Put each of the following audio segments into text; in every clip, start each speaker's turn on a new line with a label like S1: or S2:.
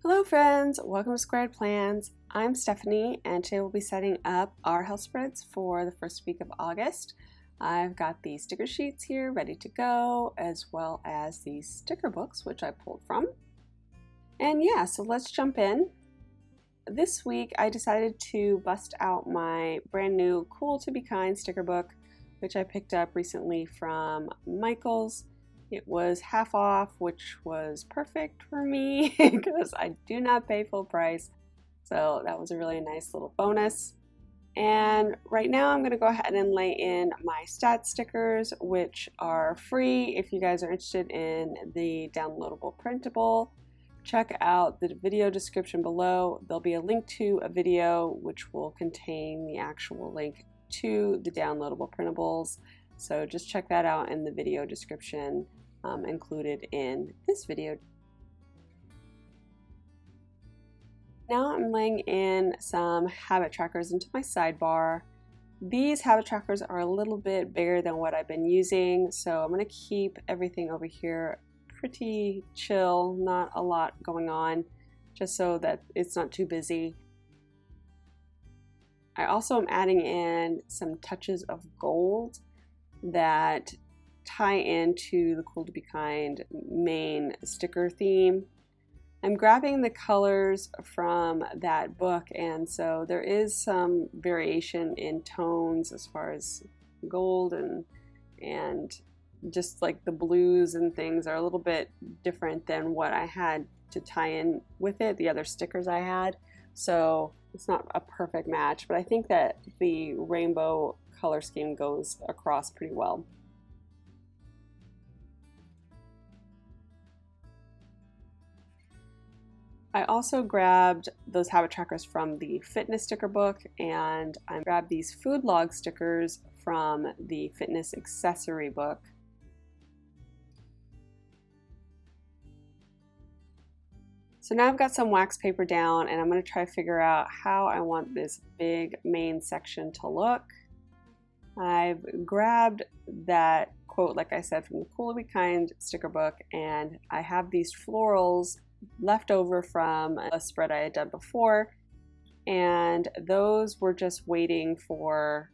S1: Hello friends, welcome to Squared Plans. I'm Stephanie and today we'll be setting up our health spreads for the first week of August. I've got the sticker sheets here ready to go, as well as the sticker books which I pulled from. And yeah, so let's jump in. This week I decided to bust out my brand new Cool to Be Kind sticker book, which I picked up recently from Michael's. It was half off, which was perfect for me because I do not pay full price. So that was a really nice little bonus. And right now I'm going to go ahead and lay in my stat stickers, which are free. If you guys are interested in the downloadable printable, check out the video description below. There'll be a link to a video which will contain the actual link to the downloadable printables. So just check that out in the video description included in this video. Now I'm laying in some habit trackers into my sidebar. These habit trackers are a little bit bigger than what I've been using, so I'm going to keep everything over here pretty chill, not a lot going on, just so that it's not too busy. I also am adding in some touches of gold that tie into the Cool to Be Kind main sticker theme. I'm grabbing the colors from that book, and so there is some variation in tones as far as gold and just like the blues and things are a little bit different than what I had to tie in with it, the other stickers I had. So it's not a perfect match, but I think that the rainbow color scheme goes across pretty well. I also grabbed those habit trackers from the fitness sticker book, and I grabbed these food log stickers from the fitness accessory book. So now I've got some wax paper down, and I'm going to try to figure out how I want this big main section to look. I've grabbed that quote, like I said, from the Cool to Be Kind sticker book, and I have these florals left over from a spread I had done before, and those were just waiting for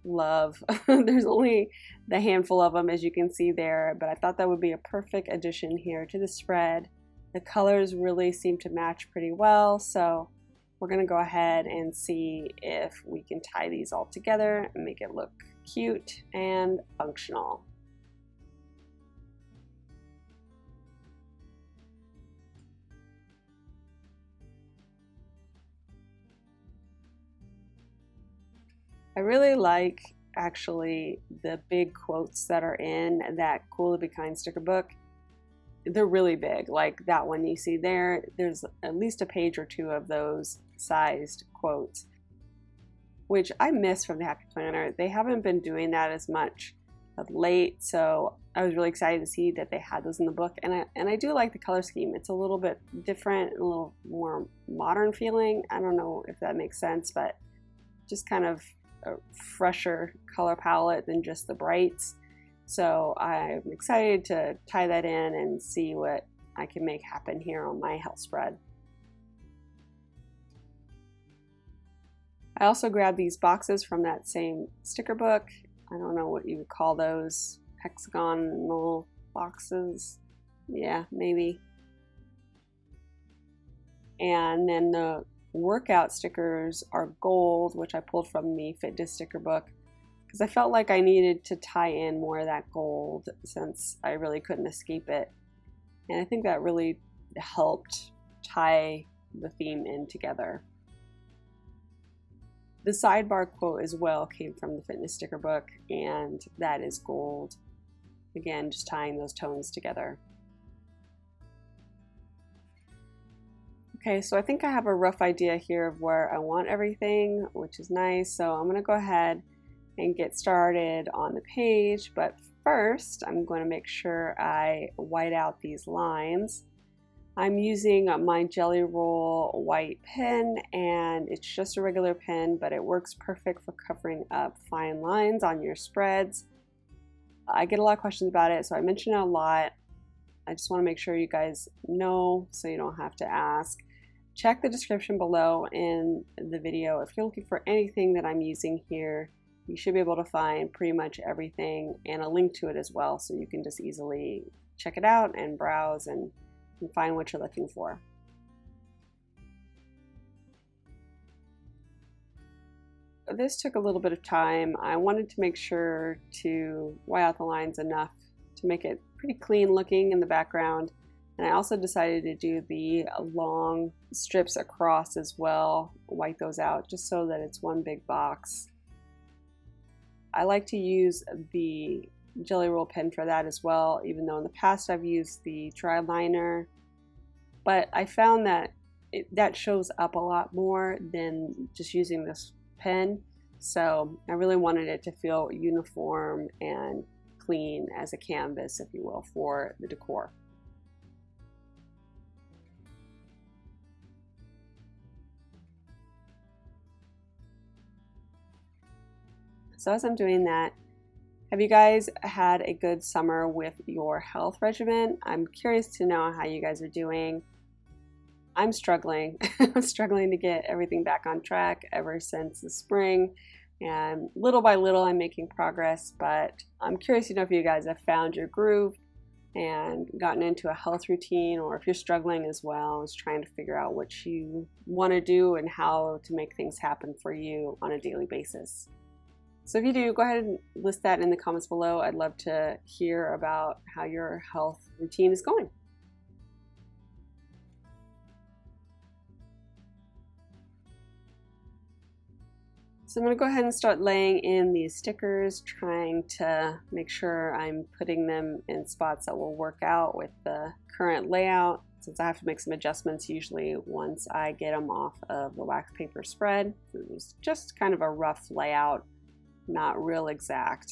S1: love. There's only the handful of them, as you can see there, but I thought that would be a perfect addition here to the spread. The colors really seem to match pretty well, so we're going to go ahead and see if we can tie these all together and make it look cute and functional. I really like actually the big quotes that are in that Cool to Be Kind sticker book. They're really big, like that one you see there. There's at least a page or two of those sized quotes, which I miss from the Happy Planner. They haven't been doing that as much of late, so I was really excited to see that they had those in the book. And I do like the color scheme. It's a little bit different, a little more modern feeling. I don't know if that makes sense, but just kind of a fresher color palette than just the brights. So I'm excited to tie that in and see what I can make happen here on my health spread. I also grabbed these boxes from that same sticker book. I don't know what you would call those, hexagonal boxes. Yeah, maybe. And then the workout stickers are gold, which I pulled from the fitness sticker book because I felt like I needed to tie in more of that gold since I really couldn't escape it. And I think that really helped tie the theme in together. The sidebar quote as well came from the fitness sticker book, and that is gold. Again, just tying those tones together. Okay, so I think I have a rough idea here of where I want everything, which is nice. So I'm going to go ahead and get started on the page, but first I'm going to make sure I white out these lines. I'm using my Jelly Roll white pen, and it's just a regular pen, but it works perfect for covering up fine lines on your spreads. I get a lot of questions about it, so I mention it a lot. I just want to make sure you guys know so you don't have to ask. check the description below in the video. If you're looking for anything that I'm using here, you should be able to find pretty much everything and a link to it as well, so you can just easily check it out and browse and find what you're looking for. This took a little bit of time. I wanted to make sure to white out the lines enough to make it pretty clean looking in the background. And I also decided to do the long strips across as well, white those out just so that it's one big box. I like to use the Jelly Roll pen for that as well, even though in the past I've used the dry liner. But I found that that shows up a lot more than just using this pen. So I really wanted it to feel uniform and clean as a canvas, if you will, for the decor. So as I'm doing that, have you guys had a good summer with your health regimen? I'm curious to know how you guys are doing. I'm struggling. I'm struggling to get everything back on track ever since the spring, and little by little I'm making progress, but I'm curious to know if you guys have found your groove and gotten into a health routine, or if you're struggling as well, is trying to figure out what you want to do and how to make things happen for you on a daily basis. So if you do, go ahead and list that in the comments below. I'd love to hear about how your health routine is going. So I'm going to go ahead and start laying in these stickers, trying to make sure I'm putting them in spots that will work out with the current layout, since I have to make some adjustments usually once I get them off of the wax paper spread. It was just kind of a rough layout, not real exact.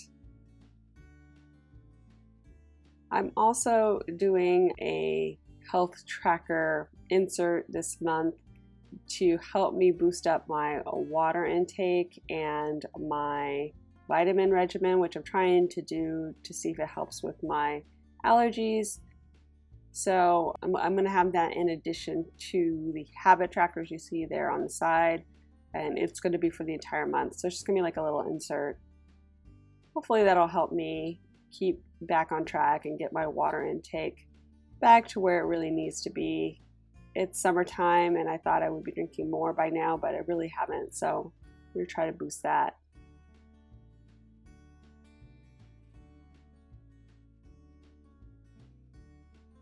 S1: I'm also doing a health tracker insert this month to help me boost up my water intake and my vitamin regimen, which I'm trying to do to see if it helps with my allergies. So I'm going to have that in addition to the habit trackers you see there on the side, and it's going to be for the entire month. So it's just going to be like a little insert. Hopefully that'll help me keep back on track and get my water intake back to where it really needs to be. It's summertime and I thought I would be drinking more by now, but I really haven't, so I'm going to try to boost that.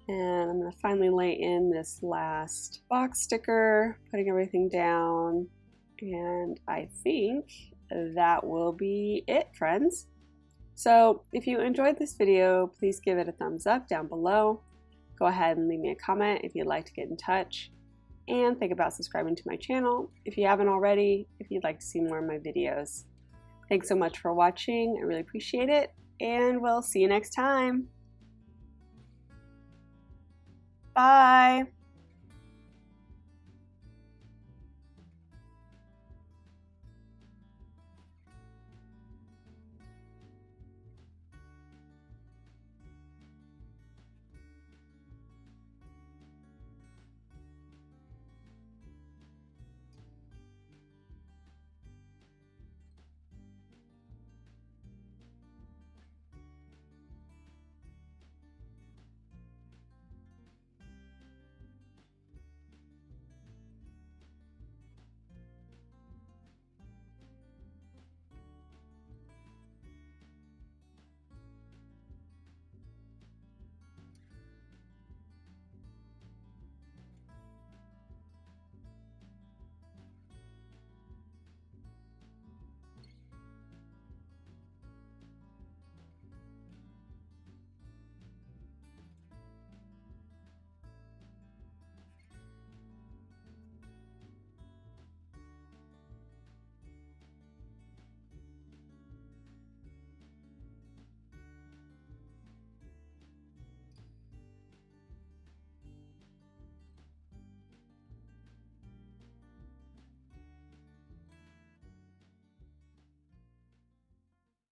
S1: And I'm going to finally lay in this last box sticker, putting everything down, and I think that will be it, friends. So if you enjoyed this video, please give it a thumbs up down below. Go ahead and leave me a comment if you'd like to get in touch, and think about subscribing to my channel if you haven't already, if you'd like to see more of my videos. Thanks so much for watching. I really appreciate it, and we'll see you next time. Bye.